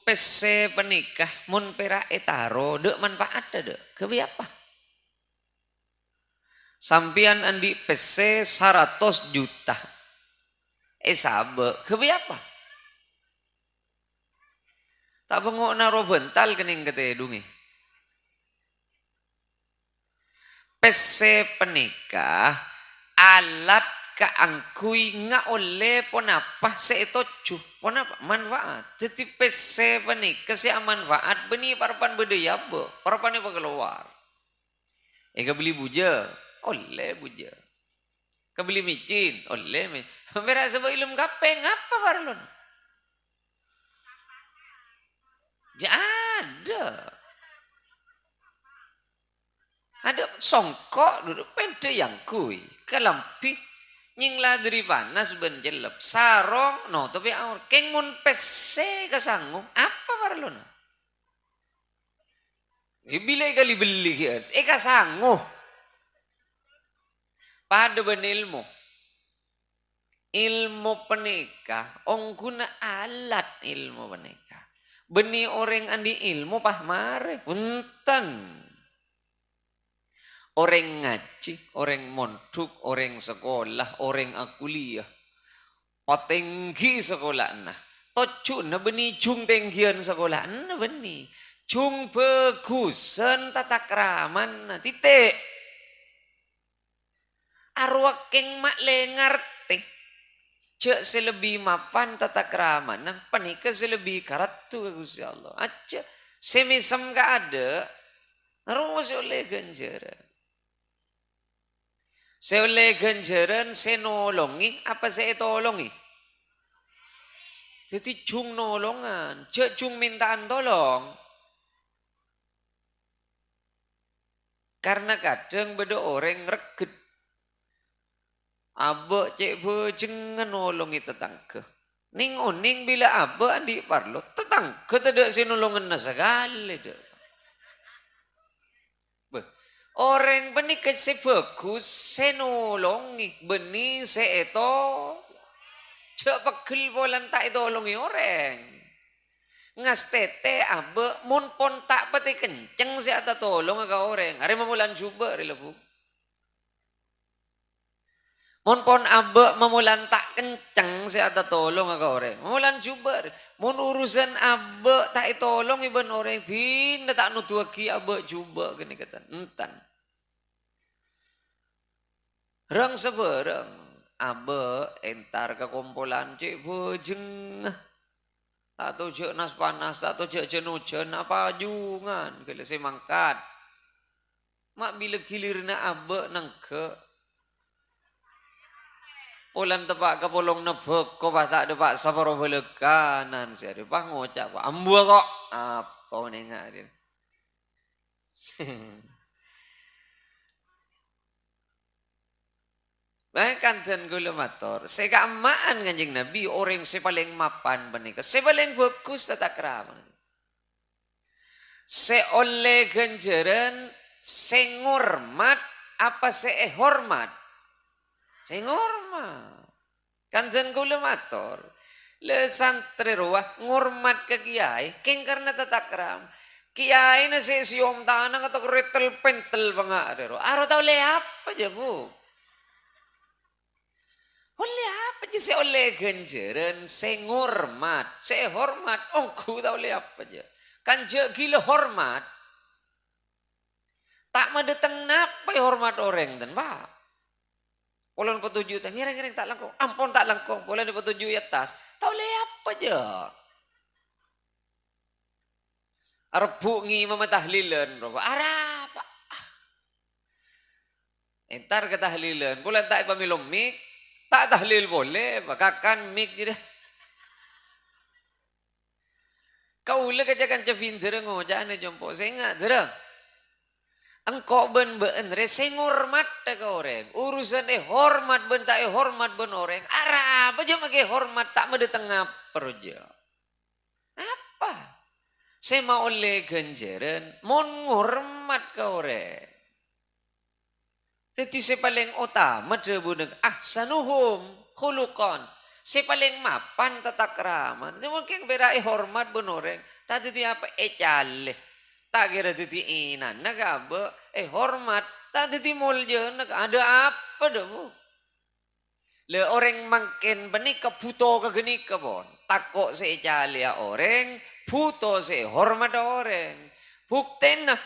pese penikah mun pera etaro dek manfaat dek kebi apa sampian andi pese 100 juta sabe kebi apa tak bengok naro bental kening kete dungi pese penikah alat kaangkui nga oleh pon apa seetocu pon apa manfaat jadi pese penikah si manfaat beni parapan bedaya be parapan apa keluar beli buja oleh buja kebeli micin oleh merah sebab ilmu kapeng apa parlon ya ada songkok duduk pente yang kui kelampi nying lah dari panas ben jelep sarong no tapi aur keng mun pese kasanggung apa parlon bila kali beli kasangguh pada ben ilmu penikah ong guna alat ilmu penikah beni orang andi ilmu pah mare punten orang ngaji orang mondok orang sekolah orang kuliah tinggi sekolah nah tocu na beni jung tenggian sekolah na beni jung bagusan tata kraman na titik arwah keng mak lengarti cek selebih mapan tata krama nah panika selebih karatu Gusti Allah aja semisem gak ada harus oleh ganjaran saya oleh ganjaran saya nolongi apa saya tolongi jadi cung nolongan cek cung mintaan tolong karena kadang beda orang reget abah cek bejengan nolongi tetangga ning oning bila abah andi parlo tetangga tidak sinolongan na segala deh orang benih kece bagus senolongi benih seeto cek pegel bolan tak tolongi orang ngas tete abah mun pon tak peti kenceng si ata tolong aga orang hari memulan coba rilebu mun pon abe memulan tak kenceng si ada tolong aga orang memulan coba mun urusan abe tak tolong iban orang tidak tak nutu aki abe coba gini kata entan rang seberang abe entar ke kumpulan cik bejeng atau cek nas panas atau cek jenujan apa jungan kalau saya mangkat mak bila gilirna abe nangke ulan tepak kepolong nebek kok pas tak depak saparo belekanan si ada pak ngocak pak ambu kok apa nengak dia bahkan dan gula mator saya keamaan kanjeng Nabi orang saya paling mapan benika saya paling bagus tata krama saya oleh ganjaran saya ngormat apa saya hormat saya ngormat kanjeng kula matur le santri ruah ngormat ke kiai keng karena tata kram kiai na si siom tanang atau retel pentel banga adero aro tau le apa aja bu oleh apa aja saya oleh ganjaran saya ngormat saya hormat ku tau le apa aja kan gila hormat tak madeteng napa hormat orang dan pak Polan petujuh tak ngereng-ngereng tak langkong. Ampun tak langkong. Polan petujuh atas. Tahu le apa je. Arbu ngi memetahlilan. Arah apa. Entar ke tahlilan. Polan tak pamilom mik. Tak tahlil boleh. Bakakan mik je dah. Kau ule kacakan cefin dereng. Jangan jompo. Saya ingat dereng. Engkau ben rese ngormat ke orang urusan hormat ben tak hormat ben orang arah apa aja make hormat tak mede tengah perja apa saya mau oleh ganjaran mon ngormat ke orang jadi saya paling utama de buneng ahsanuhum khuluqan saya paling mapan tata krama mungkin berai hormat ben orang Tak titi apa cale. Tak kira titi inan nagabe hormat. Tak titi mulja ada apa dah bu? Le orang makin benih kebuto ke geni ke bon. Takok se cale orang, buto se hormat orang. Bukten nah.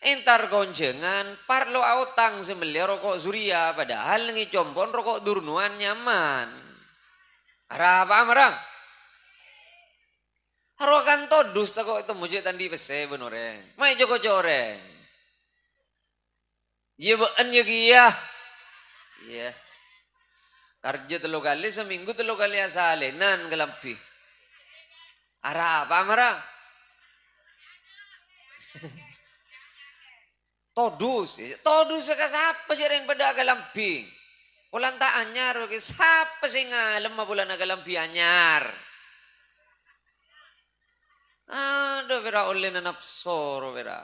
Entar goncengan parlo autang sembelih rokok Surya padahal nengi compon rokok durnuan nyaman. Apa marang? Harokan todus kok itu mujik tandi pese benoreng. Mai joko joreng. Iya been ya kia. Iya. Kerja 3 kali seminggu 3 kali asalenan kelampi. Apa marang? Todus ka siapa jarang pada agalamping. Ulang tak anyar, siapa sih ngalem bulan agalampi anyar. Aduh, vera oleh na napsoro vera.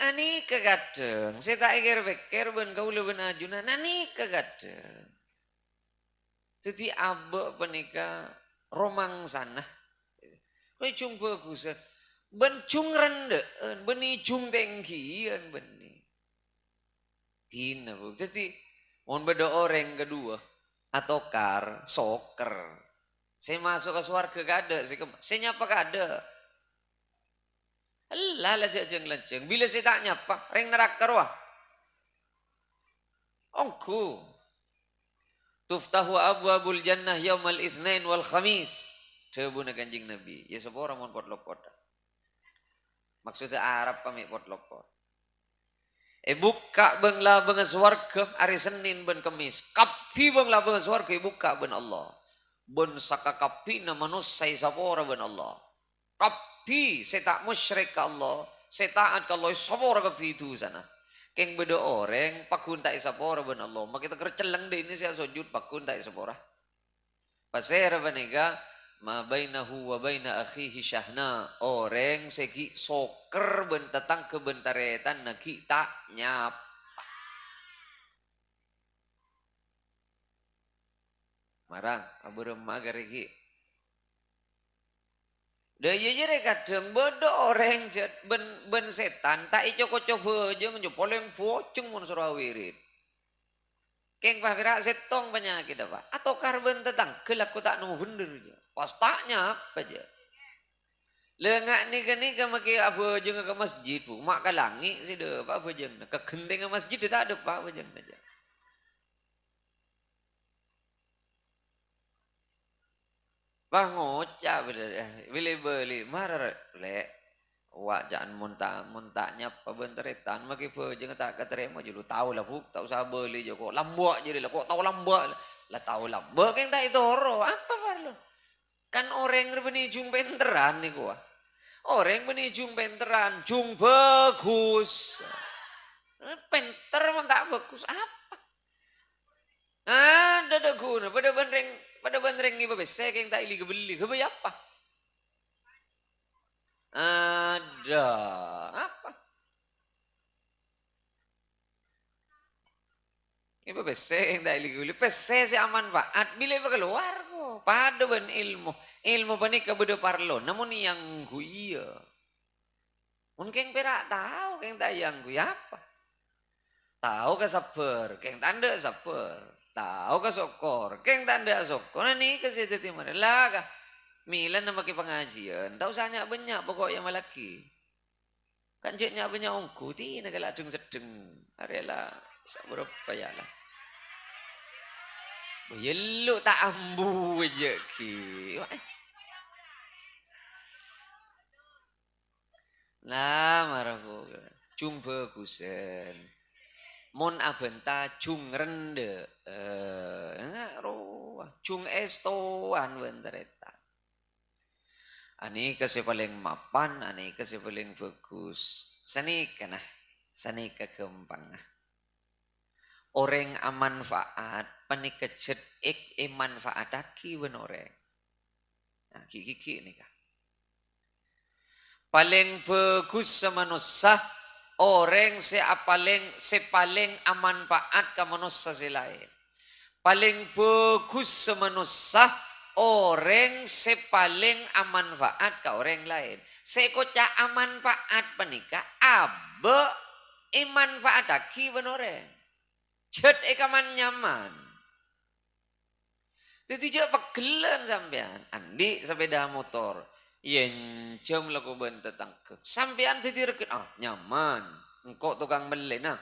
Ani kagadeng, saya tak ikir bekir ben kaula ben ajuna, ani kagadeng. Jadi abe penika romang sana. Kau cung bagus, ben cung rendean, beni cung tengkian beni. Hina bu, jadi mohon beda orang kedua atau kar soker. Saya masuk ke surga kada, saya nyapa kada. Allah lajeng lajeng. Bila saya tak nyapa, ring neraka wah. Ongku. Tuftahu abwabul jannah yaumal itsnain wal khamis. Coba kanjeng Nabi. Ya sapa orang mon potlok kota. Maksudnya Arab pamit potlok kota. Buka bengla benga swarga hari Senin ben Kamis. Kapi bengla benga swarga buka ben Allah. Ben saka kapi na manusia sapora ben Allah. Kapi saya tak musyrik ke Allah. Saya taat ke Allah sapora kapi itu sana. Keng beda orang pakun tak sapora ben Allah. Mak kita kerceleng deh ini saya sujud pakun tak sapora. Pasera baniga ma bainahu wa baina akhihi syahna. Orang segi soker ben tetang kebentaretan nagi tak nyap. Marang aburem magar iki. Daya jere kadang bodo orang ben setan tak icok-cok jeung jo poleng pocung mun surah wirid. Keng pahira setong penyakit apa? Atau karben tetang gelak ku tak nemu bener je. Pas taknya apa je. Lengak nika maki apa jeung ke masjid bu. Mak kalangi si de apa jeung ke genteng ke masjid tak ada apa jeung aja. Bah ngocak beli marah le wak jangan muntahnya pembenteretan maki pe jeung tak keterima julu tahu lah bu tak usah beli jo kok lambak jadi lah kok tahu lambak lah tahu lambak yang tak itu horo apa parlo kan orang beni jung penteran nih gua orang beni jung penteran jung bagus penter mah tak bagus apa ada guna pada bandreng iba bese keng tak ili gebeli gebeli apa ada apa iba bese keng tak ili gebeli bese si aman faat bila iba keluar kok pada ban ilmu panik kabeda parlo namun yang guya mungkin perak tahu keng tak yang guya apa tahu ke sabar keng tanda sabar tahu ke sokor keng tanda sokor nih ke situ timur lah kah milan nama ke pengajian tahu sanya banyak pokok yang malaki kan jeknya banyak ongku ti negala dung sedeng arela berapa ya lah yellow tak ambu aja ki lah maraku jumpa kusen mon abenta cung rende roh cung estoan bentereta ani kasi paling mapan ani kasi paling bagus sani kana sani kegempang orang amanfaat panikejet manfaat aki benoreng nah kiki nih kah paling bagus semanusia orang paling amanfaat ke manusia si lain paling bagus semanusia orang sepaling amanfaat ke orang lain. Sekoca amanfaat panika abe imanfaat aki benoreng. Cet ekaman nyaman. Jadi jauh pegelan sampean. Andi sepeda motor. Yen jam laku bentetang ke. Sampean jadi rekit. Ah nyaman. Engkau tukang beli nah.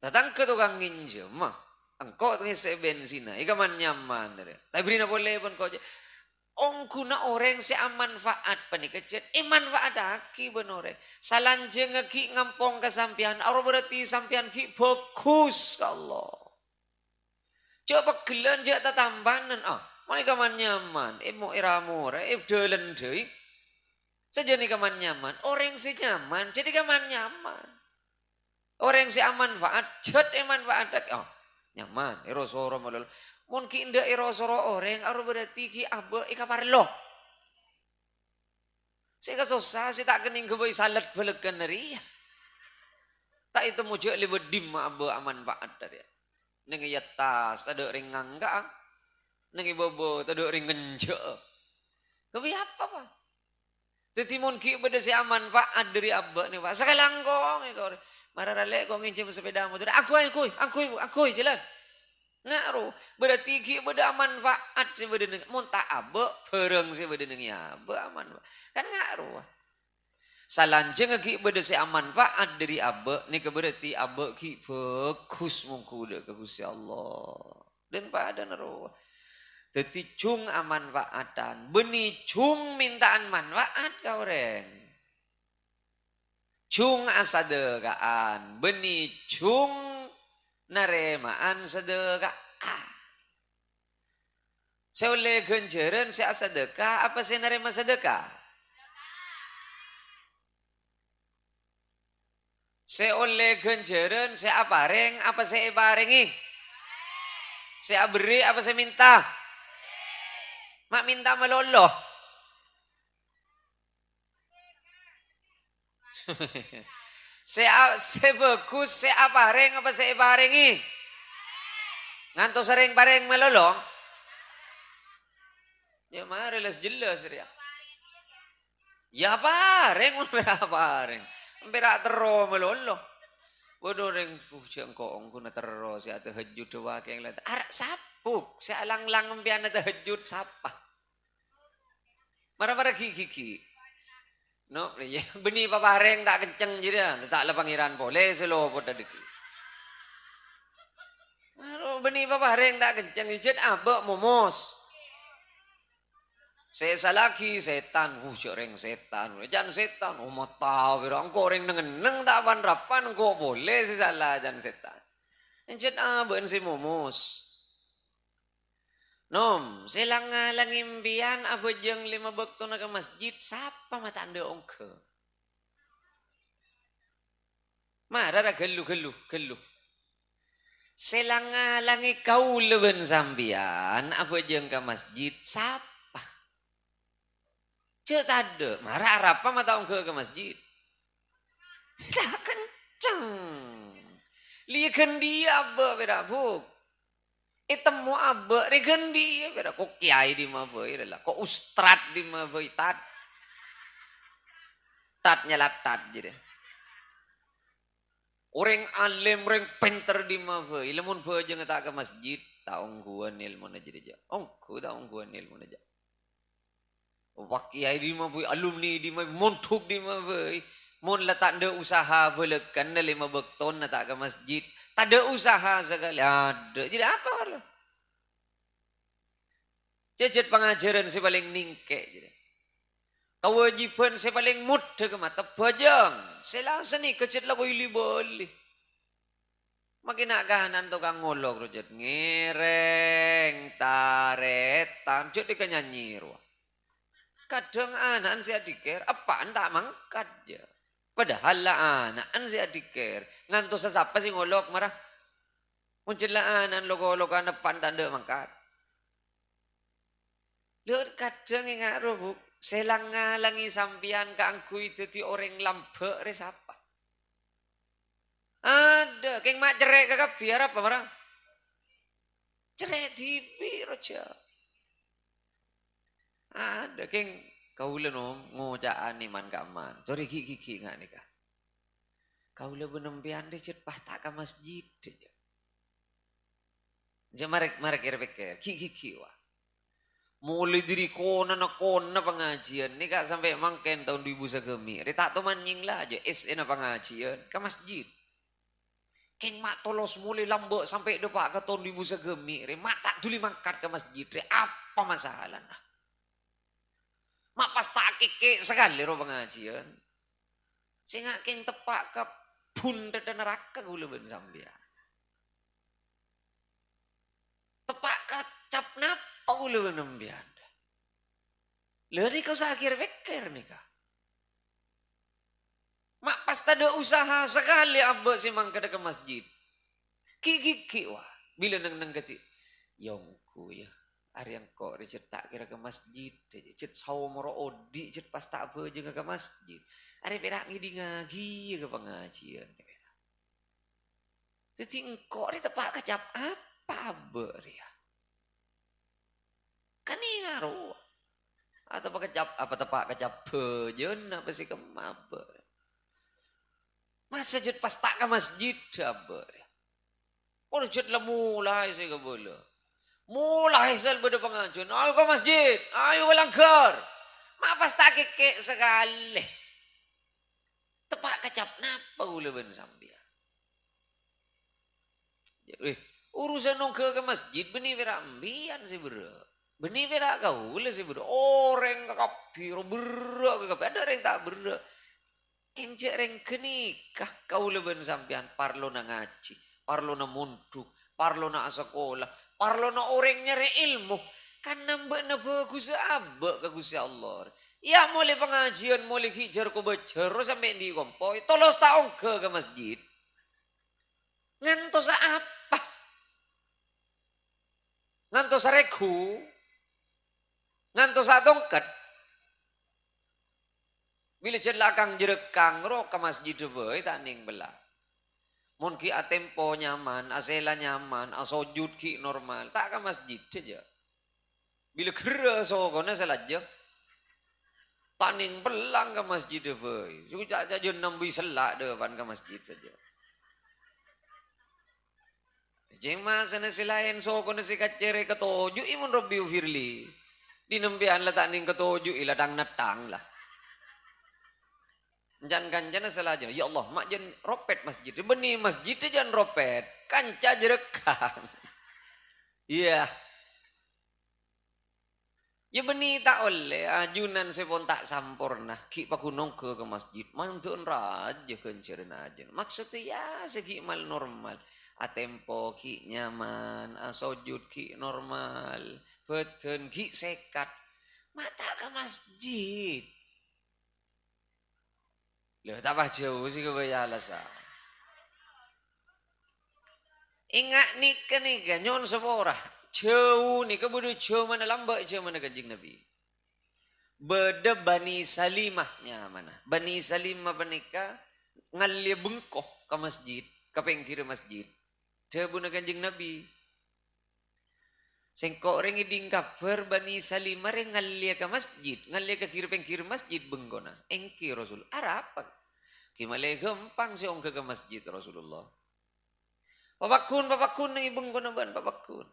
Datang ke tukang nginjem mah. Engkau ngisi bensin. Ikaman nyaman. Tapi beri boleh pun kau. Ongkuna orang si manfaat panikecet. Manfaat aki benore. Salanjeng ki ngampong ke sampean. Aro berarti sampean ki fokus ke Allah. Coba gelan jak tatambanan. Mau ikaman nyaman. Mau iramu. Dolen deh. Saja ni kaman nyaman. Orang si nyaman. Jadi kaman nyaman. Orang si manfaat. Cet manfaat. Nyaman. Erosoro malol. Mungkin indah erosoro orang. Aru berarti ki abe. Ika parlo. Saya susah. Saya tak kening kebay salat belekan dari. Tak itu mujak lebih dim abe manfaat dari. Nengi yatas. Taduk ringang enggak. Nengi bobo. Taduk ringan je. Kebay apa pak? Jadi mungkin beda si manfaat dari abe ni pak. Sekali langkong. Marah ralek kau ngincim sepeda motor. Aku jelas. Ngaruh. Berarti ki beda manfaat si beda neng. Muntah abe. Pereng si beda neng ya. Abe aman. Kan ngaruh. Salanjeng ki beda si manfaat dari abe. Ni berarti abe ki fokus mungkuda ke Gusti Allah. Dan pada naruh. Jadi cung amanfaatan. Beni cung mintaan manfaat kau reng. Cung asadegaan. Beni cung naremaan sedekah. Saya oleh genjeren saya sedekah. Apa saya narema sedekah? Saya oleh genjeren saya apareng. Apa saya barengi? Saya beri apa saya minta? Mak minta meloloh. Saya bagus, saya apareng apa saya barengi? Ngantos sering pareng melolong? Ya marelas jelas ya. Ya pareng, apa pareng? Berak tero melolong. Bodoh reng siang koong kuna tero siya tahajud doa keng lain. Arak sapuk, siya lang mbian tahajud sapa. Marah-marah gigi. No, beni papareng tak kenceng jadi, tak le pangeran boleh selo pot tadi. Beni papareng tak kenceng ijat abek momos. Saya lagi setan, reng setan, jangan setan, mau tahu berang kau reng neng tak rapan kau boleh si salah jangan setan. Ijat abek si momos. Nom, silang langimbian apa jeng 5 waktu nak ke masjid, siapa mata anda ongke? Marah gelu. Silang langi kau leben sambian apa jeng ke masjid, siapa? Cek tade, marah apa mata ongke ke masjid? Tak kenceng. Lihat dia berabuk. Temu abe regendi beda kok kiai di mabei lah kok ustad di mabei tat nyalat tat jadi orang alim orang pinter di mabei lemun beje tak ke masjid taung gua ilmu aja aja ku taung gua ilmu aja wak kiai di mabei alumni di mabei montuk di mabei mon letak de usaha belekan 5 bekton tak ke masjid tak ada usaha sekali ada jadi apa kalau Jajet pengajaran saya paling ningke. Kewajiban saya paling mudah ke mata bajang. Saya langsung nih kecil lagu ili boleh. Makin nak kahanan tukang ngolok rujut ngereng taretan jadi kenyanyi ruah. Kadang anak saya dikir apaan tak mangkat ya. Padahal lah anak saya dikir ngantos sesapa sih ngolok marah. Muncul lah anak loko anak tanda mangkat. Lihat kadang yang ngaruh selang ngalangi sampian keangkui jadi orang lambe res apa? Ada, keng mak cerai kakak biar apa marang? Cerai TV roja. Ada keng kaula no ngojaan iman kaman. Sorry gigi nggak nih kah? Kaula benempian deh cet pahta ke masjid aja. Jadi marek pikir gigi wah. Mulai diri kona pengajian nih kak sampai mangken tahun 2000 tak teman nying lah aja ena pengajian ke masjid. Keng mak tolos mulai lambok sampai depak ke tahun 2000 mak tak duli mangkat ke masjid apa masalah nah. Mak pas tak keke sekali ro pengajian. Sehingga keng tepak ke bunda dan neraka gula ben sambian. Tepak ke cap napa gula ben sambian. Lari kau sakir pikir nih kah. Mak pas tada usaha sekali abah si mangkada ke masjid. Kiki wah. Bila neng keti. Yongku ya. Hari yang kok Richard tak kira ke masjid. Cet sawo moro odi. Cet pas tak apa juga ke masjid. Hari perak ngidi ngagi ke pengajian. Jadi engkau ini tepak kecap apa ya? Kan ini ngaruh. Atau apa tepak kecap bejen apa sih kemaba. Masa jet pas tak ke masjid apa ya? Oh jet lah mulai sih ke bola. Mulai sel pada pengajian. Ayo ke masjid. Ayo ke langgar. Mak pas tak kekek sekali. Tepak kecap napa gula ben sambil. Urusan nong ke masjid benih berambian sih bro. Benih berak kau sih bro. Orang kakapir berak kakapir. Ada orang tak berak. Kenjak orang kenikah kau leben sampian. Parlo na ngaji. Parlo na munduk. Parlo na sekolah. Parlo na orang nyari ilmu. Kan nambah na bagus abak kagus Allah. Ya mulai pengajian mulai hijar ko bajar sampai di kompoi. Tolos taong ke masjid. Ngantos apa? Ngantos reku. Ngantos dongket. Bila celakang jerekang ro ke masjid dewe tak ning belah. Mun ki atempo nyaman, asela nyaman, asojud ki normal, tak ke masjid saja. Bila kera sokona selajah. Tak ning belang ke masjid dewe. Sudah aja nambi selak depan ke masjid saja. Jeng masa nasi lain sokona si kacere ketoju imun Robbi Firli. Di nembian lah tak ning ketoju iladang natang lah. Jangan ganjana selaja. Ya Allah, mak jan ropet masjid. Benih masjid jangan ropet. Kanca jerekang. Iya. Ya benih tak oleh. Ajunan sepon tak sampurna. Ki pakunong ke masjid. Mantun raja kencerin aja. Maksudnya ya segi mal normal. Atempo ki nyaman. Asojud ki normal. Beten ki sekat. Mata ke masjid. Loh, tambah jauh sih kebayala sa. Ingat nika nyon seborah. Jauh nika bodoh jauh mana lambak jauh mana kanjeng Nabi. Beda Bani Salimahnya mana. Bani Salimah menika ngalia bengkoh ke masjid. Ke pengkir masjid. Dia buna kanjeng Nabi. Sengkok ring iding kabar Bani Salimah ring ngalia ke masjid. Ngalia ke kiri masjid benggona. Engki Rasul. Apa? Kimale gampang si ongke ke masjid Rasulullah. Papakun nang ibeng ko na ban papakun.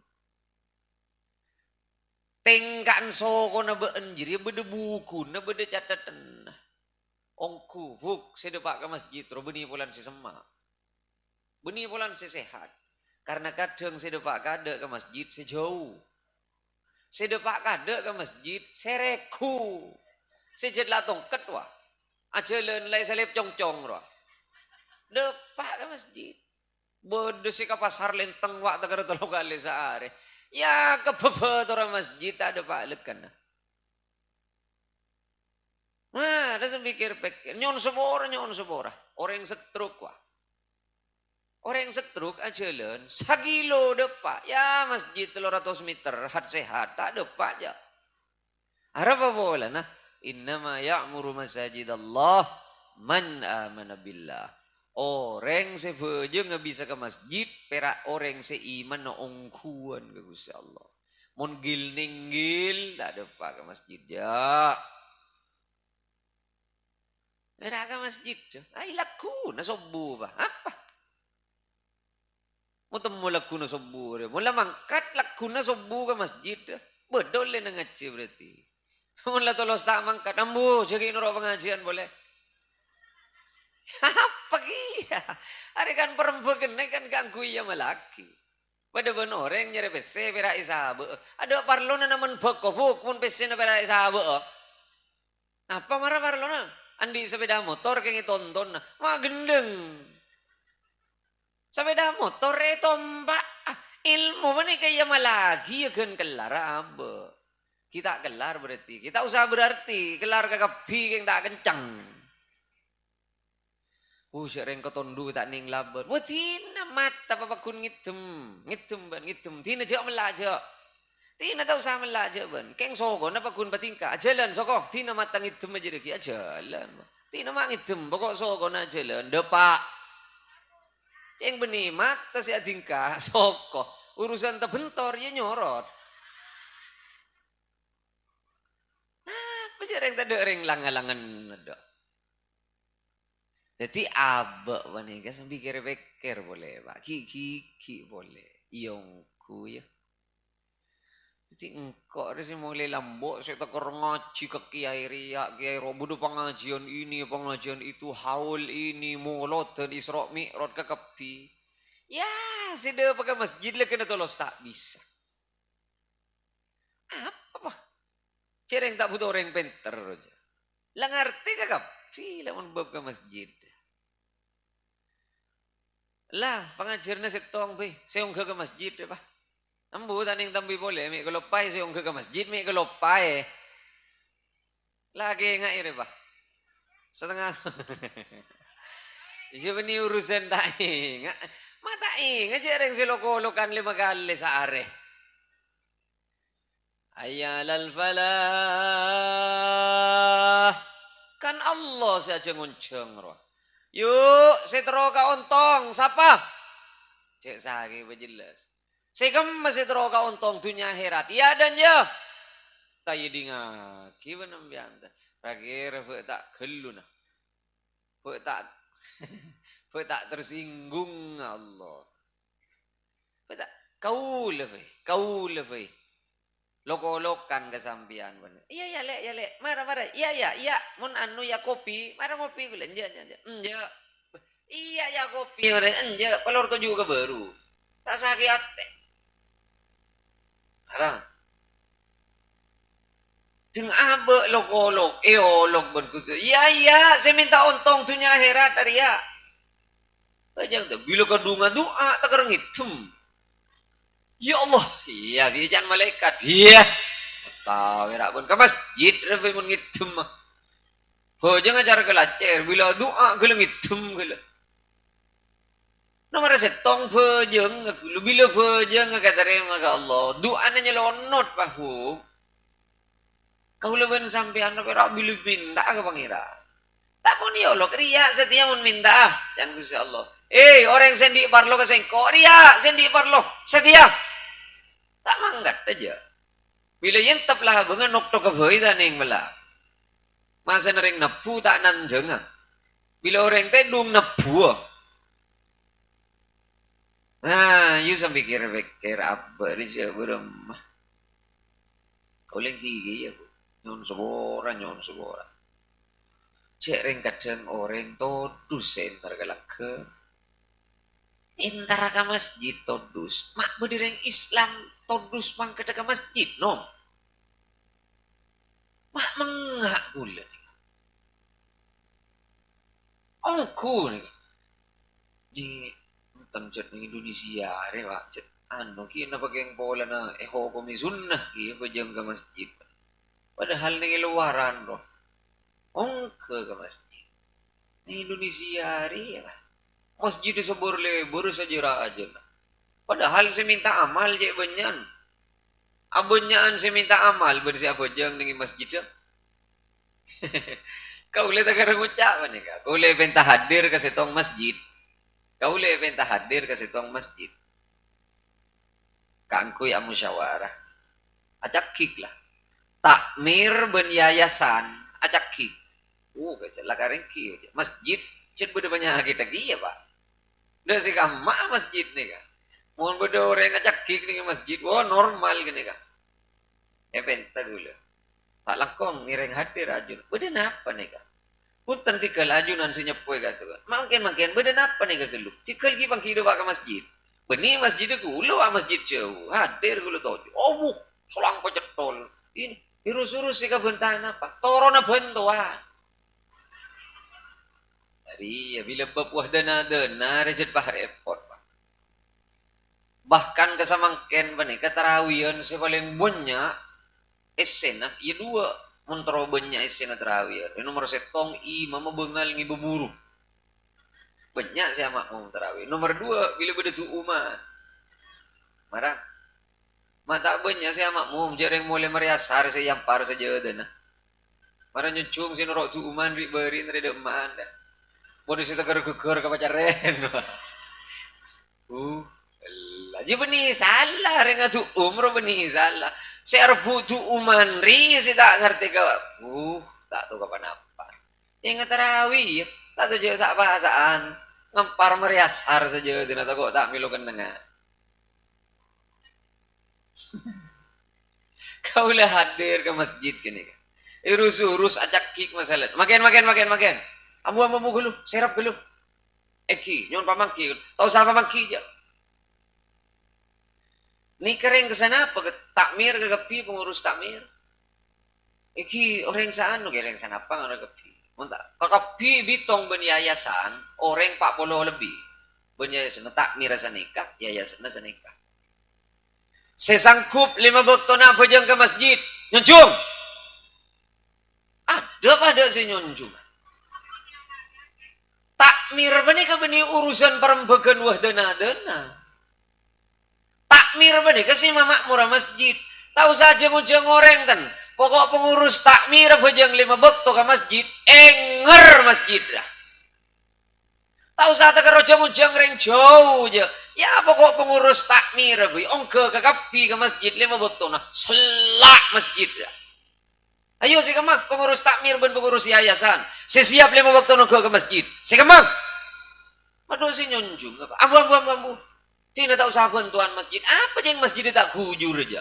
Tengkaan soko na baan jiri beda buku na beda catatan. Ongku huk sedepak ke masjid ro beni pulan si semak. Beni pulan si sehat. Karena kadang sedepak kada ke masjid sejauh. Sedepak kada ke masjid sereku. Sejad latong ketwa. Ajalan lai salip cong-cong ro. Depak ke masjid. Berdesi ke pasar lenteng wak tegara tolong kali sehari. Ya kebebet orang masjid ada pak lekan. Nah, ada sepikir nyon sebora. Orang yang setruk wah. Orang yang setruk ajalan sagilo depak. Ya masjid 300 meter hat sehat tak depak aja. Apa boleh nah? Innama ya'muru masajid Allah man amana billah. Orang sebeje nggak bisa ke masjid, perak orang seiman no ongkuan ke Gusti Allah. Mon gil ninggil, tak ada pak ke masjid ya. Perak ke masjid, ay laku na sobu ba? Apa? Mau temu laku na sobu, mula mangkat laku na sobu ke masjid, bedol le na ngaji berarti. Mula tolos tak mangkat, ambu, jadi nurut pengajian boleh. Apa kia? Hari kan perempuan kan ganggu ya malaki. Pada ben orang nyari PC pera isabe. Ada parlo na naman bok pun PC na pera isabe. Apa marah parlo na? Andi sepeda motor keng tonton na. Wah gendeng. Sepeda motor mbak. Ilmu mana kaya malagi ya kan kelar abe. Kita kelar berarti. Kita usah berarti kelar kakapi keng tak kencang. Sering ketondu tak ning laban. Wah tina mata papakun ngitem ban ngitem. Tina jauh melaja. Tina tahu sama melaja ban. Keng soko na pakun patingka. Jalan soko. Tina mata ngitem aja deki. Jalan. Tina mak ngitem. Pokok soko na jalan. Depak. Yang benih mata si atingka soko. Urusan terbentor ya nyorot. Apa sih yang tadi orang langalangan ada. Jadi abek wanita sambil pikir boleh, pak. Kiki boleh, iongku ya. Jadi engkau ada sih mulai lambok, saya tak ngaji ke kiai riak, kiai robodo pengajian ini, pengajian itu, haul ini, mulot dan isra mi'raj ke kepi. Ya, sudah pakai masjid lah kena tolos tak bisa. Apa? Cereng tak butuh orang pinter aja. Lah ngerti ke kepi, lah bab ke masjid. Lah pengajarnya setong be, seong ke masjid apa? Ambu taning tambi boleh, mi kelopay seong ke masjid, mi kelopay. Lagi ngai re ba? Setengah. Jadi ni urusan tak ingat. Mata ingat je reng silokolokan 5 kali sehari. Ayyalal falah. Kan Allah saja ngunceng roh. Yuk, setro ka ontong, siapa? Cek sagi berjelas. Sekam masih tero ka ontong dunia akhirat. Ya dan ya. Tayi dinga, kiba nam bianta. Ragir fe tak geluna. Fe tak fe tak tersinggung Allah. Fe tak kau lefe. Loko-lokan kesampian bener. Iya ya lek. Marah. Iya. Mun anu ya kopi, marah kopi gula enja. Iya ya kopi enja. Pelor tu juga baru. Tak sakit hati. Marah. Jeng abe loko-lok, olok berkutu. Iya, saya minta untung dunia akhirat dari ya. Tajang tu bila kadungan doa tak kereng hitam. Ya Allah, iya bijan malaikat. Iya. Tahu ya pun ke masjid tapi mun ngitem mah. Ho jangan ajar kelacer bila doa geleng ngitem gele. Nomor setong pejeng bila pejeng kata terima ke Allah. Doa nanya lonot pahu. Kau leben sampean pera bila minta ke pangeran. Tak pun ya Allah kriya setia mun minta jangan Gusti Allah. Orang sendi parlo ke sengko ria sendi parlo setia. Tak manggat aja. Bila yang taplah bengan nokto keboi taning mela. Masa nering nepu tak nanjeng. Bila orang tedung nepu. Nah, you sampai pikir apa di siya beremah. Kau lagi gigi ya bu. Nyon sebora. Cek ring kadang orang todus entar galak ke. Entar ke masjid todus. Mak berdiri Islam todus mangke ke masjid no. Mak mengak pula. Ongku nih. Di tempat ning Indonesia re Pak cet anu ki na pageng pola na eho ko mi sunnah ki pajang ke masjid. Padahal ning luaran ro. Ongke ke masjid. Ning Indonesia re Pak. Masjid sebor lebur saja aja. Padahal saya minta amal je benyan. Abonyaan saya minta amal bersih apa jang ning masjid. Kau boleh tak kira ngucap ni kau. Kau boleh pentah hadir ke setong masjid. Kau le penta hadir ke situ masjid. Kangkui amu musyawarah. Acak kik lah. Takmir ben yayasan. Acak kik. Kecil lah karing kik. Masjid. Cid beda banyak kita lagi ya pak. Udah sih kama masjid nih kan. Mohon beda orang acak kik nih masjid. Wah normal gini kan. Penta dulu. Tak langkong ngiring hadir ajun. Beda napa nih kan. Punten tikal ajunan senyepoi kata kan. Makin beda napa nih kan geluk. Tikal gibang hidup ke masjid. Benih masjid itu ulu masjid jauh. Hadir ulu tau. Oh selang pecetol. Ini urus-urus sih kebentahan apa. Torona bentuan. Jadi ya bila bapuah dana rejit bah repot. Bahkan kesamangken benih ketarawian sepaling banyak esena ya dua montro banyak esena terawian. Ini nomor setong mama bengal ngi beburu. Banyak saya makmum terawih. Nomor dua, bila beda tu umat. Marah. Mata banyak saya makmum. Jarang mulai meriasar saya yampar saja. Marah nyucung si norok tu umat. Beri nari deman. Bodoh si tegar-gegar ke pacaren. Jadi benih salah. Renga tu umroh benih salah. Saya rebu tu uman. Si tak ngerti ke. Tak tahu kapan apa. Yang terawih. Tak tahu je sak bahasaan. Ngempar meriasar saja. Tidak tahu kok tak milukan dengar. Kau lah hadir ke masjid kini kan. Urus acak kik masalah. Makin. Ambu gulu, serap gulu. Eki, nyon pamangki. Tahu siapa pamangki aja. Ni kering kesana apa? Takmir ke kepi pengurus takmir. Eki orang saan, orang sana apa orang kepi. Montak. Kepi bitong ben yayasan, orang 40 lebih. Ben yayasan takmir sa nikah, yayasan sa nikah. Sesangkup 5 waktu na pajang ke masjid. Nyuncung. Ada si nyuncung. Takmir bani ka bani urusan perembagan wah dana. Takmir bani ka si mamak murah masjid. Tahu saja mujang orang kan. Pokok pengurus takmir pajang 5 waktu ke masjid. Enger masjid dah. Tahu saat ke rojang-ujang reng jauh je. Ya pokok pengurus takmir ongke ke kapi ke masjid 5 waktu nah. Selak masjid dah. Ayo si kemak pengurus takmir ben pengurus yayasan. Sesiap 5 waktu nunggu ke masjid. Si kemak. Aduh si nyonjung apa? Ambu. Tidak tahu sahabat tuan masjid. Apa yang masjid tak kujur aja.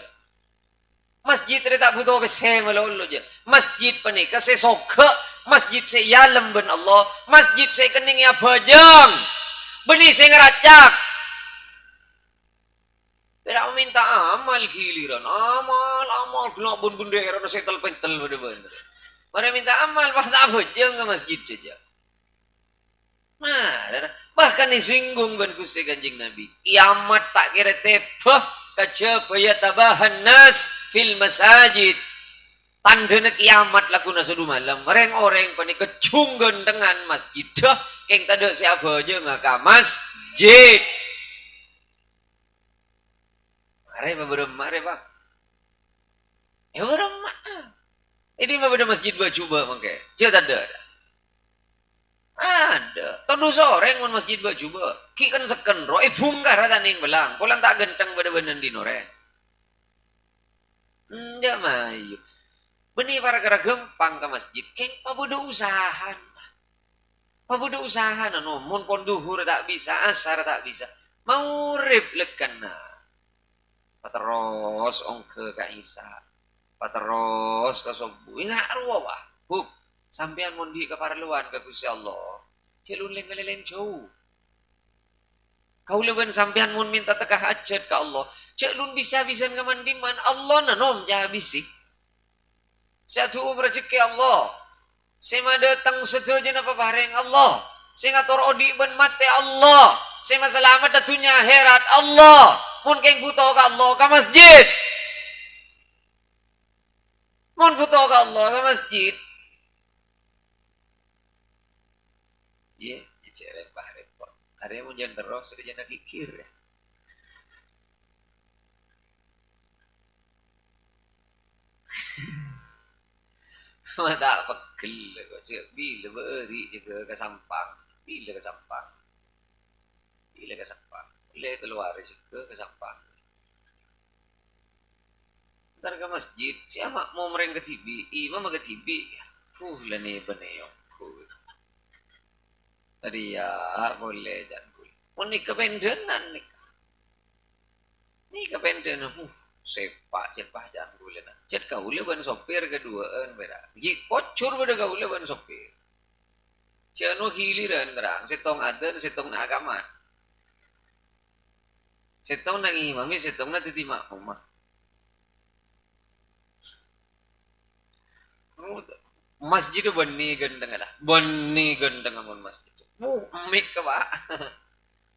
Masjid tak butuh apa semelolo aja. Masjid penikah sesoka. Masjid seyalem ben Allah. Masjid sekening ya bajang. Benih saya ngeracak. Tidak minta amal giliran. Amal. Gelap bun daerah setel pentel bener-bener. Mereka minta amal, tak bajang ke masjid saja. Bahkan disinggung ben Gusti Kanjeng Nabi. Kiamat tak kira tepah kajabaya tabahan nas fil masajid. Tandana kiamat lakuna sudu malam. Orang-orang pani kecunggan dengan masjid. Keng tada siapa aja ngaka masjid. Mare pak. Beremah. Ini mah beda masjid coba mangke. Jangan ada. Ada. Tondo sore ngon masjid coba. Ki kan seken ro bungkar taning belang. Pulang tak genteng beda-beda di nore. Ndak mayu. Benih para kera gempang ke masjid. Keng pabudo usahan. Pabudo usahan anu mun pon duhur tak bisa, asar tak bisa. Mau rip lekan nah. Pateros ongke ka Isa. Pateros ka sobu. Ingat arwah wah. Sampean mondi ke parluan ke Gusti Allah. Celun leng jauh. Kau leban sampean mun minta teka hajat ke Allah. Celun bisa-bisa ke mandiman. Allah nanom habisi. Satu rezeki Allah. Sema datang setuju apa bareng Allah. Saya ngatur odi ben mate Allah. Sema selamat datunya herat Allah. Mun keng butuh ke Allah ke masjid. Mun butuh ke Allah ke masjid. Iya, cerek Pak repot. Ada yang mau jangan terus, sudah jangan kikir ya. Mata pegel kok bila beri juga ke sampang. Bila ke sampang. Ile kasampang. Ile keluar juga kasampang. Ntar ke masjid, siapa mau mereng ke TV, imam ke TV. Lani beneyong. Tadi ya boleh jangan boleh. Oh ni kependenan nih. Ni kependenan. Sepak cepah jangan boleh nak. Cet kaule ban sopir keduaan berak. Ji kocur pada kaule ban sopir. Cano hiliran terang. Setong adan, setong na agama. Setong na imami, setong na titi makmumah. Masjid bani gendeng lah. Bani gendeng amun masjid. Mik ka ba?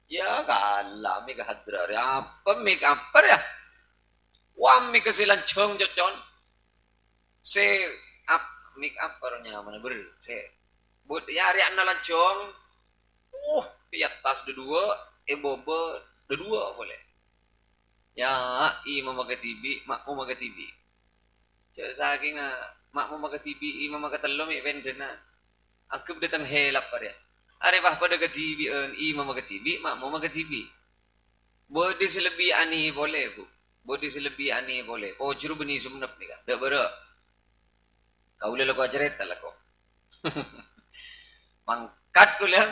Ya kala mik hadrar. Apa mik apa ya? Wah mik kasilan chong jocon. Se up mik apa mana ber. Se buat ya ari anna lancong. Di atas dua, bobo dua boleh. Ya imam maga TV, makmum maga TV. Cak saking makmum maga TV, imam maga telom vendena. Aku datang helap pada. Are bah pada ke TV, imam maga TV, makmum maga TV. Bodi selebih ani boleh bu. Bodi selebih ani boleh. Oh juru beni sumnap ni kan. Dak bero. Kau le ko ajaret lah ko. Mangkat ko lang.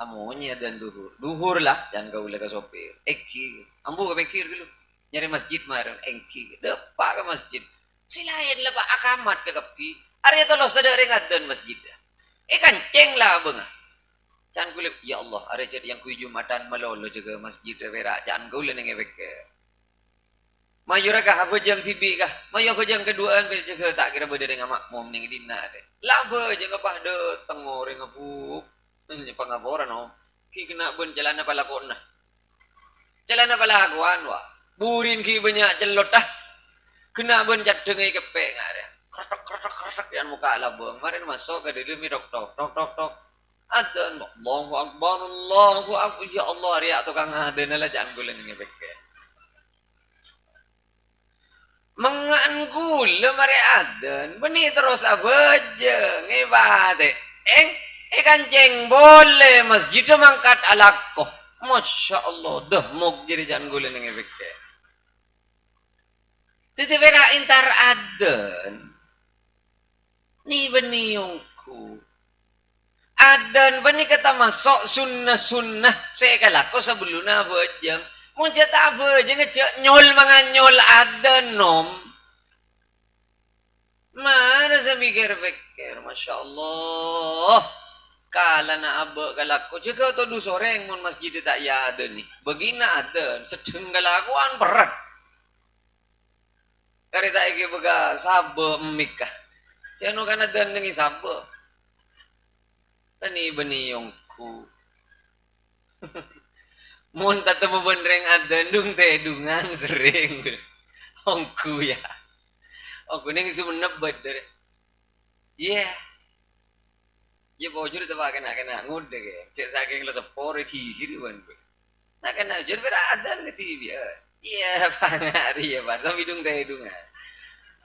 Amonya dan duhur lah jangan kau le ka sopir. Eki. Ambu ka pikir dulu. Nyari masjid marang engki. Depa ka masjid. Silain lah pak akamat ke kapi. Are to los tada ringadan masjid. Kanceng lah bang. Jangan kulit, ya Allah, ada jadi yang kuy Jumatan malolo juga masjid berak, jangan kulit yang efek. Mayura kah apa jang tibi kah? Mayu aku jang keduaan juga tak kira berdiri dengan makmum yang dina deh. Laba jangan apa de tengor yang abu, pengaboran om. Ki kena ben celana pala kona. Celana pala akuan wa. Burin ki banyak celot dah. Kena ben jat dengai kepe ngare. Kretek yang muka laba. Kemarin masuk ke dalam tok. Adan Allahu Akbar ya Allah riak tukang adan lah jangan gula nang efek. Mangan gula mari adan beni terus abeje ngibade. Kanceng boleh masjid mangkat alako. Masya Allah dah mok jadi jangan gula nang efek. Jadi bera intar adan. Ni beni yongku. Adan bani kata masuk sunnah saya kalako sebelum bejang mau jata bejang ngecek nyol manganyol adan nom mana saya pikir Masya Allah kala na abe kalako juga tu du soreng mon masjid tak ya adan nih begina adan sedeng kalakuan berat karena iki bega sabe emikah jano kan adan nengi sabe tani beni yongku. Mun tatemu benreng ada dung teh dungan sering. Ongku ya. Ongku ning sumenep bedere. Iya. Ya bojur teh kena ngode ke. Cek saking le sepor hihir wan. Nah kena jur beradan ke TV. Iya pangari ya pas hidung teh dungan.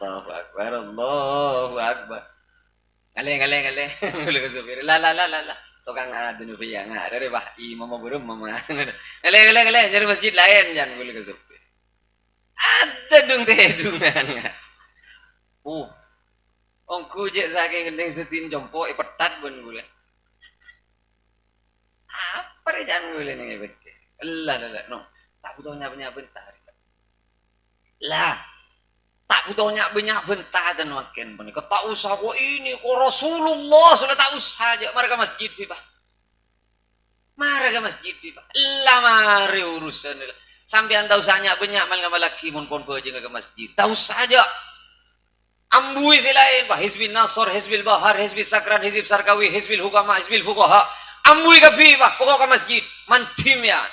Allahu akbar Allahu akbar. Ngale. Ngule ke supir. La. Tukang adun piya nga. Dari bah imam burum mama. Ngale. Jadi masjid lain jangan ngule ke supir. Ada dung teh dungan nga. Ongku je saking gendeng setin jompo petat bun gule. Apa re jangan ngule nang ebet. La. No. Tak butuh nyapa bentar. Lah. Tak butuhnya banyak bentah dan makin benih. Kau tak usah kau ini, kau Rasulullah sudah tak usah aja. Mari ke masjid, Pak. Mari ke masjid, Pak. Lah mari urusan. Sampai tahu usahnya banyak malah lagi mun pon aja ke masjid. Tak usah aja. Ambui silain, Pak. Hizbil Nasr, Hizbil Bahar, Hizbil Sakran, Hizbil Sarkawi, Hizbil Hukama, Hizbil Fuqaha. Ambui ke Pak. Pokok ke masjid. Mantim ya.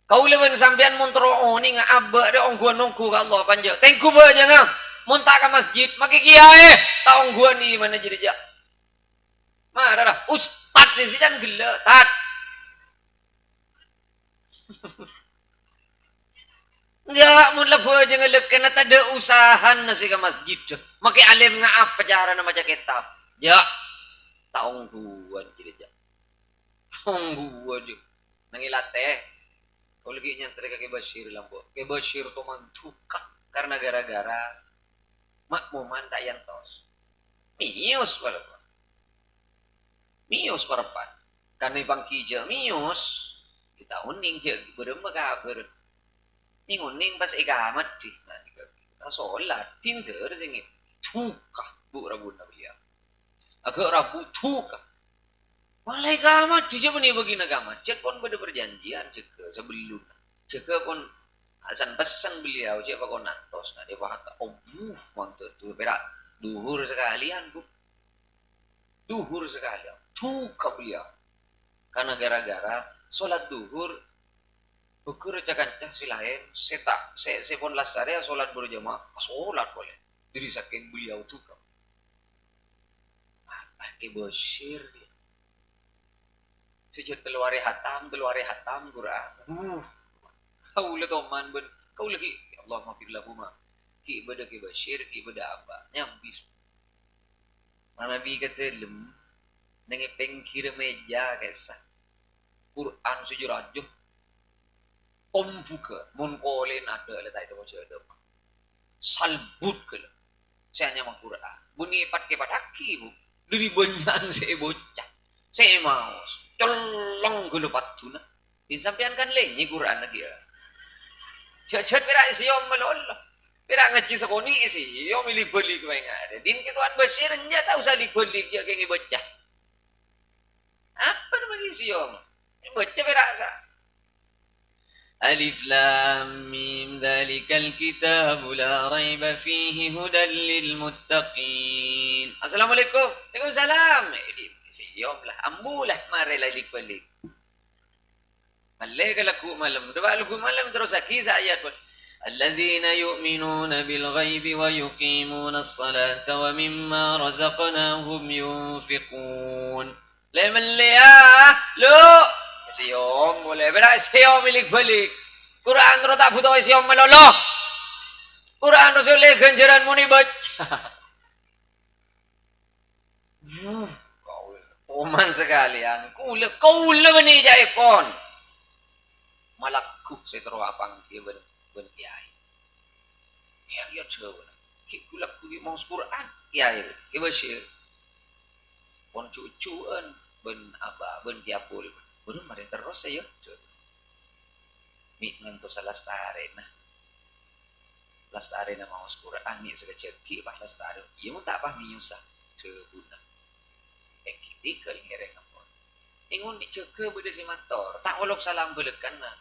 Kau leban sampean montro ni nga abba de ongguan nongku ka Allah panja. Tengku ba jangan monta ka masjid maki kiai ta ongguan ni mana jadi ja. Marah ustad ni sijan gila tat. Ya mun lebo jangan lek kena tada usahan na si ka masjid. Maki alim nga apa cara na maca kitab. Ja ta ongguan jadi ja. gua aja nangilate kalau lagi nyantre ke Bashir lambo ke Bashir tuh mantukak karena gara-gara makmuman tak yantos mius walaupun mius parapan karena ibang kija mius kita uning je beremba kabar ning uning pas ikamat sih nah kita sholat pinter sing tukah bu rabun nabiya agak rabu tukah malah ikamat dia pun bagi nagamat cek pun pada perjanjian cek sebelum cek pun asan pesan beliau cek pakon nantos nah dia pakai mantap tuh berak duhur sekalian bu duhur sekalian tukah beliau karena gara-gara sholat duhur ukur cakancah silain saya pun lasare sholat berjamaah sholat boleh diri saking beliau tukah pakai Bashir dia sejak keluar hatam Quran kau le toman ben kau lagi ya Allah maafir lahu ma ki ibadah ke Bashir ki ibadah apa nyambis mana bi ketelem nang pengkir meja kesa Quran sujurajuh om buka mon kolen ada letak itu macam ada salbut ke saya hanya Quran bunyi pat ke pataki bu dari banyak saya bocah saya mau colong ke lepat tuna din sampean kan lenyi Quran lagi ya chat pira siom melol pira ngaji sekoni isi yo milih beli ke ada din kituan Bashir nya tak usah dibeli ya kayak bocah apa bagi siom baca berasa Alif Lam Mim Dzalikal Kitabu La Raiba Fihi Hudan Lil Muttaqin. Assalamualaikum. Waalaikumsalam. Siom lah ambulah mare lalik balik. Malay laku malam. Dua laku malam terus kisah ayat pun. Alladzina yu'minuna bil ghaibi wa yuqimuna as-salata wa mimma razaqnahum yunfiqun. Lemliyah lu siom boleh berak siom milik balik Quran ro tak butuh siom melolo Quran rasul ganjaran muni baca kau oman sekalian kau beni jai pon malakku setro apang dia ben kiai ya coba ki kulak ku mau Quran ya ke Bashir pon cucuan ben apa ben tiapul belum ada terus ya mi ngantos lastare nah lastare na mau Quran mi sekeceki bah lastare ieu mun tak pah mi usah cebuna kiti ke ngereng apa ingun diceke beudeus si mantor tak olok salam beulekan nah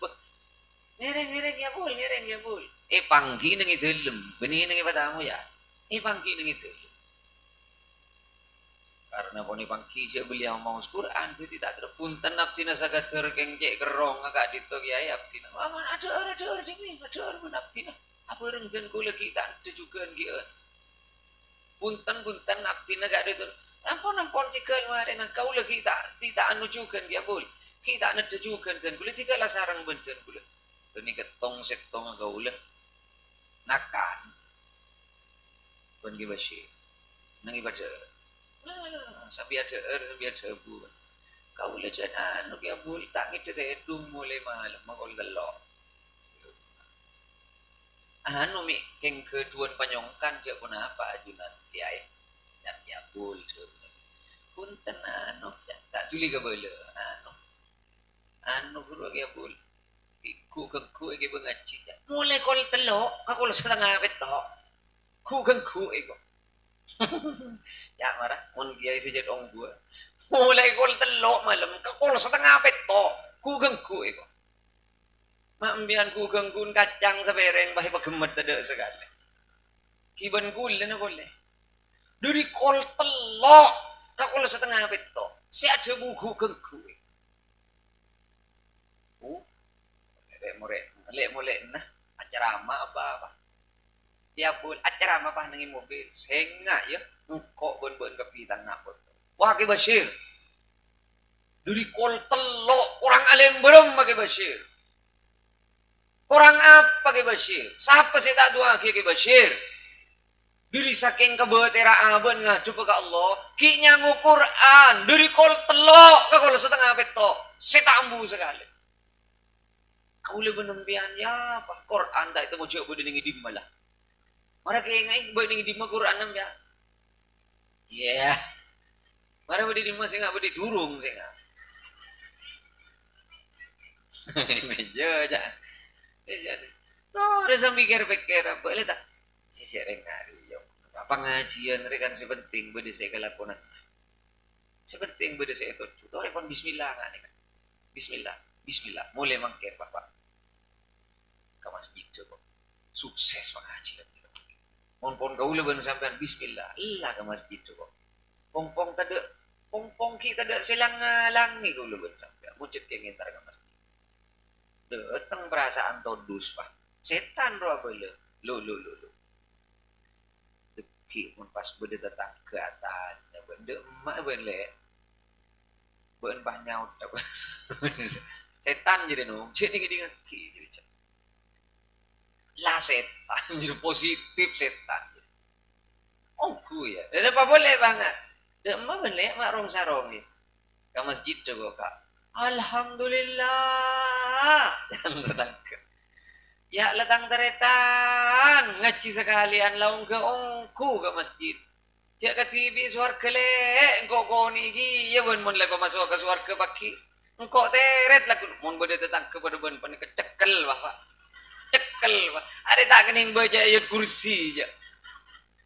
ngereng ya bul panggi nang idelem benih nang patamu ya panggi nang idelem karena poni pangki beliau mau Quran jadi tak terpunten nafsina saged terkengcek kerong agak ditok ya abdina aman ada demi ada nafsina apa rengjen kula kita tujukan gieu punten nafsina gak ditok ampun cikeun mare nang kau lagi tak anujukan dia bol kita anu tujukan kan kula tiga lah sarang bencen kula teni ketong setong gaula nakan pun gi Bashir nang ibadah sampai ada bu kau lejan anu ya bul tak ngide edung mulai malam makol delok anu mi keng keduan panyongkan dia pun apa ajunan tiai dan ya bul punten anu tak juli ke bele anu guru ya bul ku iki bengaji mulai kol telok kakol setengah betok ku iko ya marah mun kiai sejak ong gua mulai kol telok malam kol setengah peto kugengku iko mambian kugengkun kacang sabereng bahe pagemet ada sekali kiban kul na boleh dari kol telok kol setengah peto si ada buku gengku lek mulai nah acara apa tiap bulan acara apa nangi mobil senga ya ngkok ben kepitan napot wah ke Bashir dari kol telok orang alim belum ke Bashir orang apa ke Bashir siapa sih tak doa ke Bashir diri saking kebetera ngadu ke Allah ki nyangu Quran dari kol telok ke kol setengah petok setambu sekali. Kau lebih nempian ya apa Quran tak itu mau coba dengan di malah. Mara kaya ngai dengan di Quran nambia. Iya. Mara budi di mas nggak budi turung sih nggak. Meja aja. Tuh, rasa pikir-pikir apa le tak? Si sering ngari yo. Apa ngajian rekan sepenting budi saya kelakuan. Sepenting budi saya itu. Tuh rekon bismillah nggak nih kan? Bismillah, bismillah. Mulai mangkir bapak. Ke masjid coba. Sukses pengajian. Pon kau leban sampean bismillah. Lah ke masjid coba. Pong kita ada selang langi kau leban sampean. Muncul ke ngintar ke masjid. Datang perasaan todus pak. Setan roh apa le? Lo. Deki pun pas beda tetanggatan. Benda emak benda. Benda banyak apa. Setan jadi nong. Jadi dengan ki jadi. Lah setan jadi positif setan. Oh ku ya. Dan apa boleh banget. Dan emak boleh mak rong sarong ni. Ke masjid coba kak. Alhamdulillah. Yang tertangkap. Ya latang teretan. Ngaji sekalian laung ke ongku ke masjid. Jak ke TV suar kelek. Engkau ni gi. Ya ben mon lepas masuk ke suar ke paki. Engkau teret lah. Mon boleh tertangkap pada ben. Pan kecekel bapak. Cekel bapak. Ada tak kening baca ayat kursi je.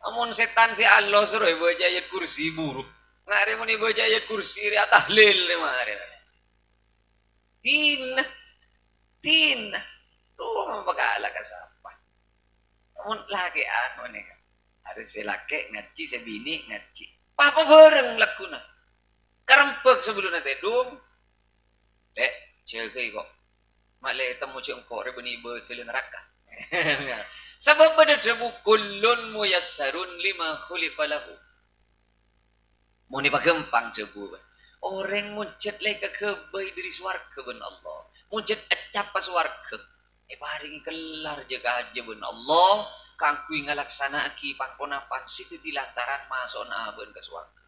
Amun setan si Allah suruh baca ayat kursi buruk. Ngari mun baca ayat kursi ria tahlil lemari. Tina. Tuh mapakala ka sapa. Amun laki anu nih. Ada si laki ngaji, si bini ngaji. Papa bareng lakuna. Karempek sebelum nanti dong. Dek, cewek kok. Maklai temu cewek kok rebeni bertelu neraka. Sebab pada debu kullun muyassarun lima khuliqalahu. Mau ni pagempang debu. Orang muncet lagi kebai dari swarga ben Allah. Muncet acap pas swarga. Paringi kelar jaga aja ben Allah. Kangkui ngalaksana aki pangkonapan situ lantaran masuk na ben ke swarga.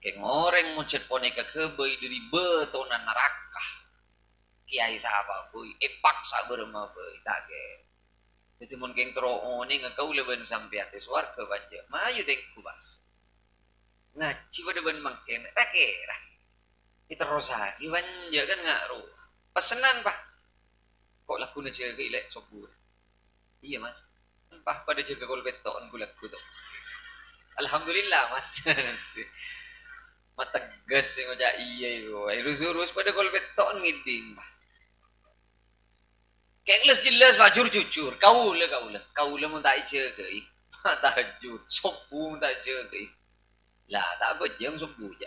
Keng orang muncet pone kebai dari betonan neraka. Kiai sapa boy. Paksa berma boy. Tak ke. Jadi mungkin terowong ni ngakau leben sampai atas swarga banja. Mayu deng kubas. Ngaji pada ben mangken rakera itu rosa giwan je kan ngaruh pesenan pak kok laku na jaga ilek sobur iya mas pak pada jaga kol beton gula ku tu alhamdulillah mas mategas yang aja iya itu urus pada kol beton ngiding pak kengles jelas pak jujur kau le mun tak jaga tahajud sobu tak jaga lah tak bejeng subuh je.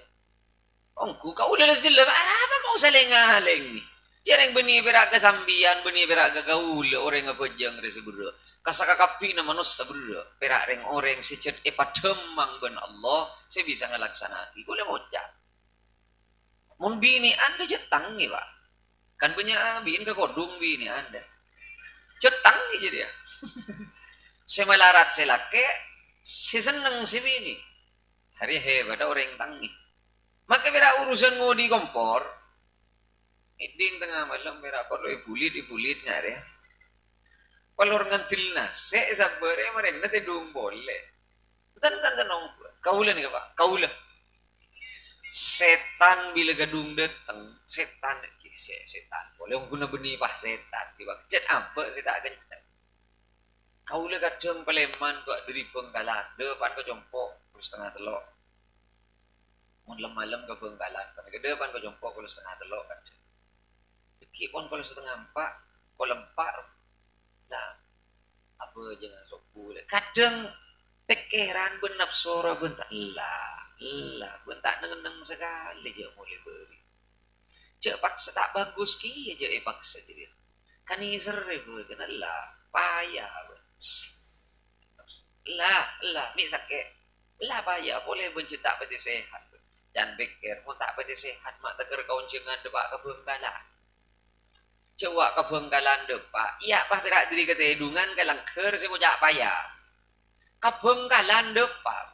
Ongku kau leles jelas apa mau saling-aling ni. Jarang beni berak ke sambian, beni berak ke gaul orang apa jeng resi berdua. Kasaka kapi na manusia berdua. Perak reng orang secet demang ben Allah saya bisa ngelaksana. Iku le moja. Mun bini anda jetang ni pak. Kan punya bini ke kodung bini anda. Jetang ni je dia. Saya melarat saya laki, saya seneng si bini. Hari hebat orang tangi. Maka bera urusan ngodi kompor. Iding tengah malam bera perlu ibulit ngare. Palor ngantil nase sabare marena te dum boleh. Tan nong. Kaula ni pak. Kaula. Setan bila gadung datang, setan setan. Boleh guna beni pak setan. Tiba cet apa saya tak kencang. Kaula kadang paleman kok dari Bengkalan, depan ke Jompo setengah telok. Mun malam ke Bengkalan, ke depan ke Jompo kalau setengah telok kan. Deki pun kalau setengah empat, kalau empat lah apa jangan sopu. Kadang pikiran benap suara bentak lah bentak neng sekali je mulai beri. Cek paksa tak bagus ki je paksa jadi. Kan iser rebe kenal payah. Lah ni sakit. Lah payah boleh bencetak peti sehat. Dan pikir mau tak peti sehat mak teger kaun jangan depak ke Bengkalan. Coba ke Bengkalan depak. Iya pah berak diri ke tehidungan ke langker saya mau jak payah. Ke Bengkalan depak.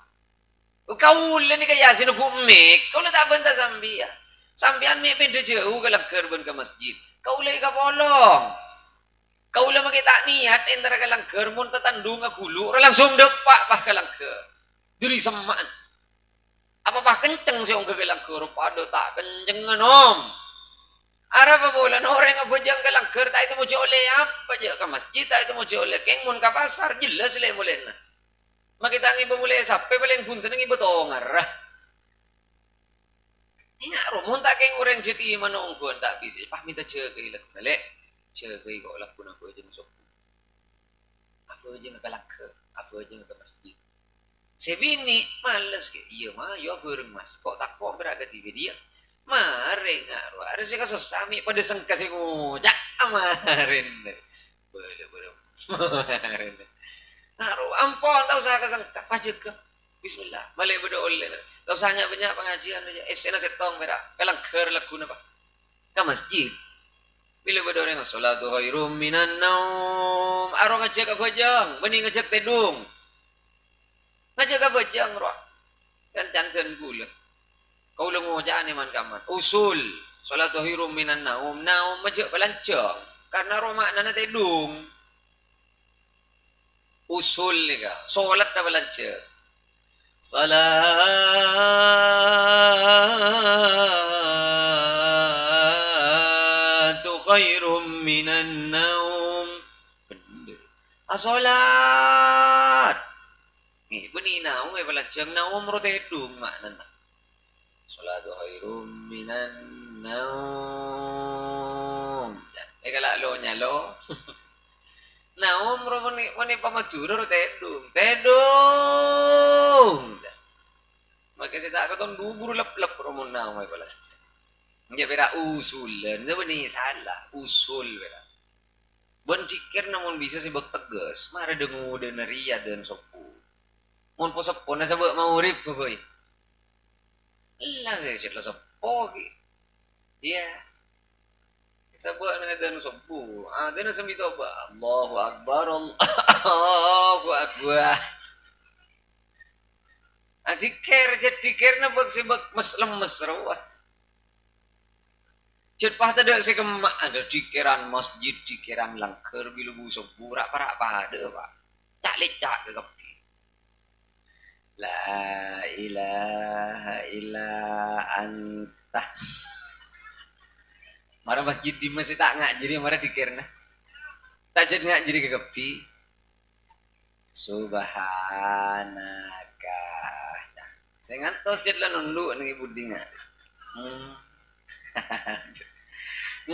Kau ni kaya sinu kumik. Kau tak bentar sambia. Sampean me pede jauh ke langgar ben ke masjid. Kau lagi ka bolong. Kau lah makita niat entara ka langgar mun tatandung ka gulu langsung depak pah ka langgar. Diri semaan. Apa pah kenceng siong ke langgar pada tak kenceng nom. Ara pa bola no orang nga bujang ka langgar ta itu mo oleh apa aja ke masjid ta itu mo oleh keng mun ka pasar jelas le mulai na. Makita ngi mulai sape paling punten ngi betongar. Ingat ro mun tak keng orang jeti manong ko tak bisa pah minta jaga ilat balik. Jaga ko lakun aku aja masuk. Apa aja nga ka langgar, apa aja nga ka masjid. Sebini males ke iya mah yo bareng mas kok tak kok beraga TV dia. Mare ngaruh harus ka sami pada sengkasi ngujak amarin boleh marin ngaruh ampon tak usah kasangka pajak ke bismillah malai bedo oleh tak usahnya banyak pengajian aja esena setong berak kalang ker lagu napa ka masjid bila bedo orang salatu khairum minan naum aro ngajak ka bajang bening ngajak tedung ngajak ka bajang ro kan jantan gula kau lengo jaan man kaman usul salatu hirum minan naum majak balancang karena roma nana tedung usul nika salat ta balancang salatu khairum minan naum bener salat ni beni naum balancang naum ro tedung makna salatu khairum minan naum. Kalau lo nyalo. Naum ro mani pamadura ro tedung. Tedung. Maka saya tak katon dubur lep-lep ro mun naum ai pala. Nya bera usulan, nya beni salah, usul bera. Bon cikir namun bisa sih bak tegas, mare dengu den ria den sopu. Mun posopona sabak mau urip ko boy. Lah sila sepo ki. Iya. Sabak na dan sepo. Dan sa mito ba? Allahu akbar. Allahu akbar. Dikir na bag sibag mas lemes raw. Jud pah tada si kemak ada dikiran masjid dikiran langker bilu sepo rak para pada pak. Cak lecak ke kepi. La ilaha illa anta. Mara masjid di masjid tak ngajiri mara dikirna. Tak jadi ngajiri ke kepi. Subhanaka. Saya ngantos jadi lah nunduk nih budinga.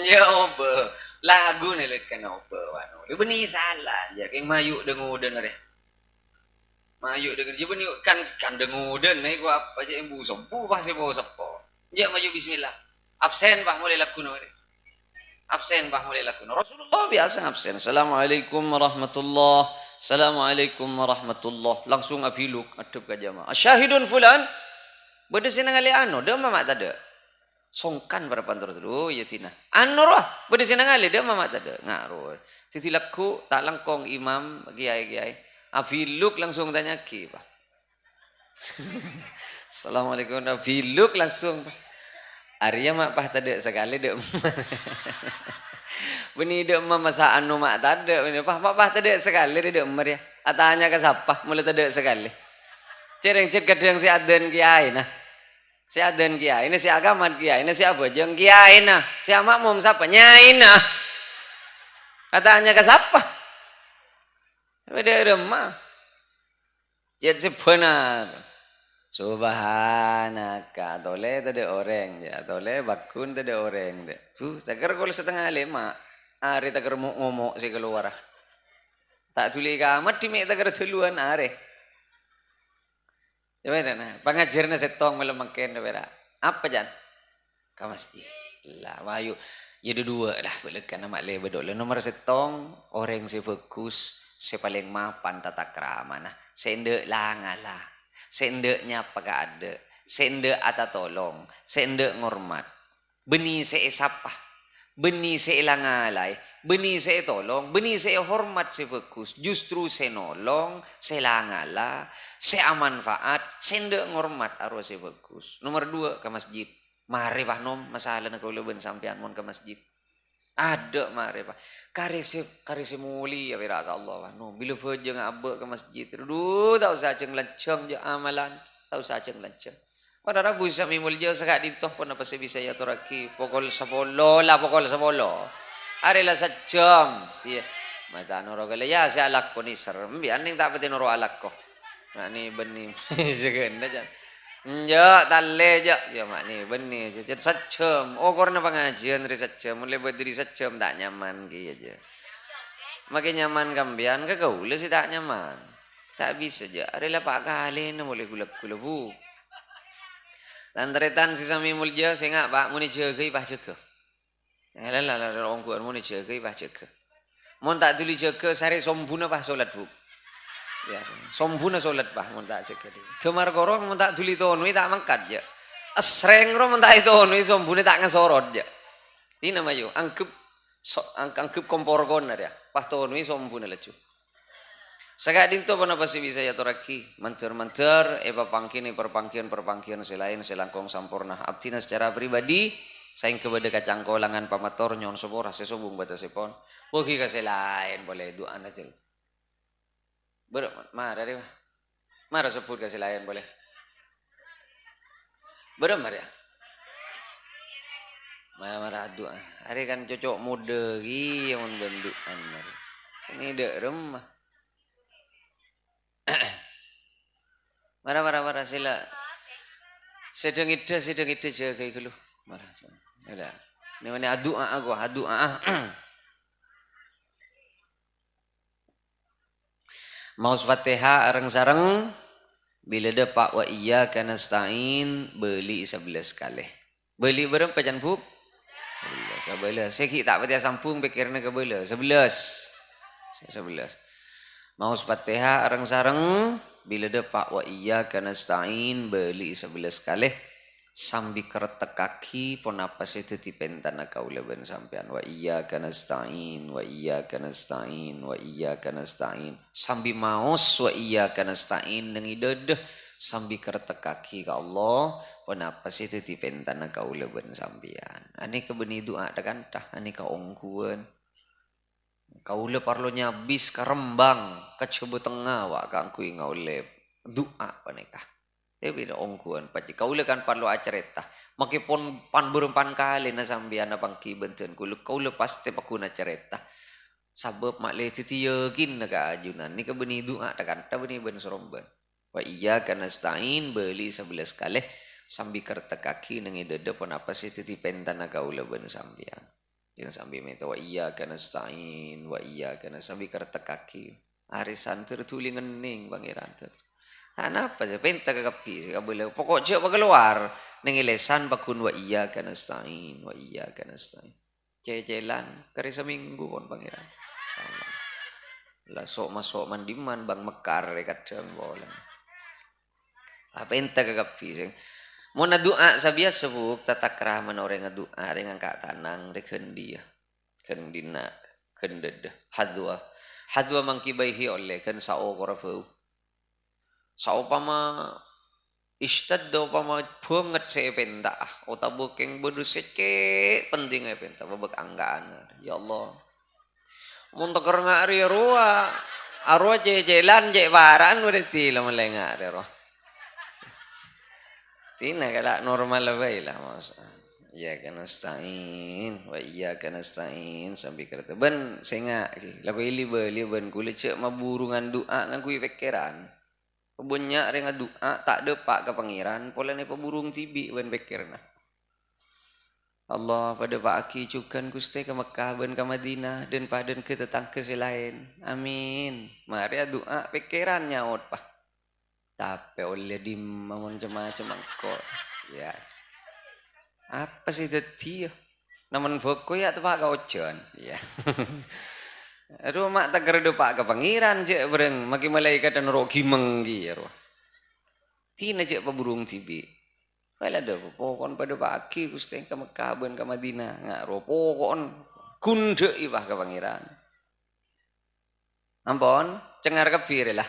Ya oba lagu nih lihat kan oba wano. Dia benih salah ya keng mayu dengu dengar ya. Maju dengan je ni kan dengudan naik gua apa aja yang busuk pasti bawa sepo. Ya maju bismillah. Absen Pak mulai laku no. Absen Pak mulai laku no. Rasulullah biasa absen. Assalamualaikum warahmatullah. Assalamualaikum warahmatullah. Langsung abiluk adep ka jamaah. Syahidun fulan. Bade sina ngali ano, da mama tada. Songkan para pantor dulu ya tina. Ano roh, bade sina ngali da mama tada. Ngaruh. Titilaku tak langkong imam kiai-kiai. Abiluk langsung tanya ki Pak. Assalamualaikum abiluk langsung Pak. Arya mak pah tada sekali dek. Beni dek masa anu mak tada beni pah tada sekali dek mer ya. Atanya ke siapa mulai tada sekali. Cereng cek kadang si aden kiai nah. Si aden kiai ini si agamat kiai ini si abojeng kiai nah. Si makmum siapa nyai nah. Katanya ke siapa? Beda remah. Jadi sebenar. Subhanaka. Tole tadi orang ya. Tole bakun tadi orang deh. Takar kalau setengah lima. Ari takar ngomong si keluar. Tak tuli kamat di mek takar duluan ari. Ya beda nah. Pengajarnya setong malam makin beda. Apa jan? Ke masjid. Lah wayu. Ya dua lah belikan nama le bedol. Nomor setong orang si bagus. Si paling mapan tata krama nah. Sendek langalah. Sendeknya apa ada. Sendek ata tolong. Sendek ngormat. Beni se sapa. Beni se langalay. Beni se tolong. Beni se hormat se bagus. Justru se nolong. Se langala. Se amanfaat. Sendek ngormat arwah se bagus. Nomor 2 ke masjid. Mari Pak nom masalah nak kula ben sampean mon ke masjid. Ada mari Pak. Karise muli ya wira Allah Pak nom. Bila beje ngabek ke masjid. Duh tak usah ceng lenceng je amalan. Tak usah ceng lenceng. Pada Rabu sami mulja sakak ditoh pun apa sih bisa ya turaki. Pukul 10 lah pukul 10. Arilah sejam. Iya. Mata noro gale ya si alak ko ni serem. Biar ning tak pati noro alak ko. Nah ni benih. Segenda jan. Ya, tale aja. Ya mak ni benih. Jadi sejam. Oh karena pengajian dari sejam. Mulai berdiri sejam tak nyaman gitu aja. Makin nyaman kambian ke kau sih tak nyaman. Tak bisa aja. Adalah pak kali ni mulai gulak-gulak bu. Lantaran si sami mulja saya ngak pak muni jaga ipah jaga. Lah orang kuat muni jaga ipah jaga. Mon tak tuli jaga sare sombuna pah solat bu. Ya, sombuna solat pah mon tak jaga dia. Demar korong mon tak tuli tonui tak mangkat je. Asreng ro mon tak tonui sombuna tak ngasorot je. Ini nama yo angkep angkep kompor kon ada. Pah tonui sombuna lecu. Sakading to pun apa sih bisa ya toraki manter perpangkian selain selangkong sampurna abtina secara pribadi saing kepada kacang kolangan pamator nyon sobor rasa sobung bata sepon bogi kasih lain boleh doa aja marah deh marah sebut kasih lain boleh beremar ya marah doa hari kan cocok mode yang bentukan ini dek remah marah sila sedang ide jaga itu loh marah ada ini mana adua mau Fatihah areng sareng bila ada pak wa iyyaka nasta'in beli 11 kali beli berapa jan bu kabela seki tak pati sampung pikirna kabela 11 mau Fatihah areng sareng bila ada pak wa iyyaka nasta'in beli 11 kali sambil keretek kaki pun apa sih itu tipentana kaula ben sampean wa iyyaka nasta'in sambil maus wa iyyaka nasta'in nengi dedeh sambil keretek kaki ka Allah pun apa sih itu tipentana kaula ben sampean ani kebeni doa kan tah ani ka ongkuan kaula parlonya bis ka Rembang ka Cobo Tengah wa kangkui ngaule doa panikah ya beda ongkuan paci kaula kan parlo acareta makipun pan berempan kali na sambian na pangki benten kaula pasti pakuna careta sabab mak le titiyegin na kaajunan ni ka beni doa ta kan ta beni ben soromban wa iyyaka nasta'in beli 11 kali sambil kertek kaki nengi dede pun apa sih titipentan na kaula ben sambian yang sambil minta wa iyyaka nasta'in sambil kertek kaki arisan tertuli ngening pangeran ter apa sih penta ke kapi kabel pokok je keluar ning lesan bakun wa iyyaka nasta'in cecelan kari seminggu pun pangeran lah sok masuk mandiman bang mekar kadang bolan apa enta ke kapi mau doa sabias sebuk tatakrah menoreng doa dengan kak tanang reken dia kendina kendede hadwa mangkibaihi oleh kan sao korafau sao pama istadda pama banget se penta otabuk yang beduseke penting penta babak anggaan ya Allah mun teker ngari ruah arwah jejelan je baran berarti lamelengak roh tina kala normal bae lah mas ya kana stain wa iya kana stain sampai kereta ben senga lagu ili ben kule cek maburungan doa ngan kui pikiran punya renga doa tak depak ke pangeran pola ni peburung tibi ben pikirna Allah pada pak aki cukan kuste ke Mekah ben ke Madinah dan paden ke tetangga selain amin mari doa pikiran nyaut pak tapi oleh di macam-macam kok ya apa sih dia namun boko ya tepak kau jon ya aduh mak tak gerdo pak ke pangeran je bereng maki malaikat dan rogi menggi ya roh tina je burung tibi kala ada pokon pada pagi gusti ke Mekah ben ke Madinah ngak roh pokon kunde ibah ke pangeran ampun cengar kepir lah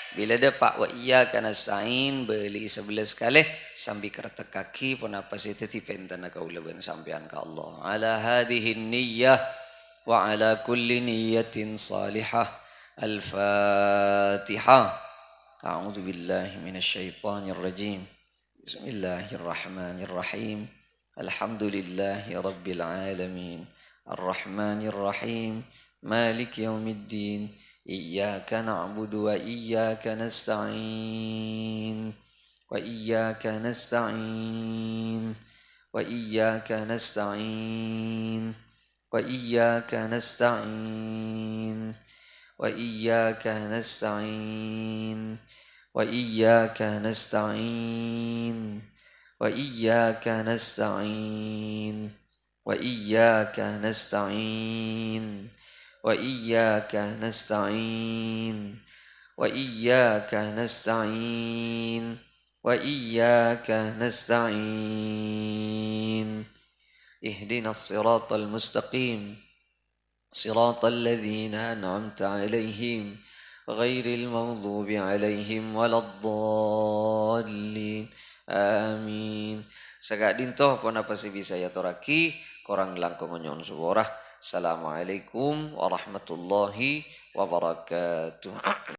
Bila dapat wa iyyaka nasta'in beli 11 kali sambil kereta kaki pun apa sih teti pentan kaula ben sampean ka Allah. Ala hadhihi niyyah wa ala kulli niyyatin salihah. Al-Fatihah. A'udzu billahi minasyaitonir rajim. Bismillahirrahmanirrahim. Alhamdulillahi rabbil alamin. Ar-Rahmanir Rahim. Malik yaumiddin. إياك نعبد وإياك نستعين وإياك نستعين وإياك نستعين وإياك نستعين وإياك نستعين وإياك نستعين وإياك نستعين وإياك نستعين وإياك نستعين وإياك نستعين وإياك نستعين اهدنا الصراط المستقيم صراط الذين أنعمت عليهم غير المغضوب عليهم ولا الضالين آمين. Sagadin toh pun apa sih bisa ya toraki korang langkung nyon suborah. Assalamualaikum warahmatullahi wabarakatuh.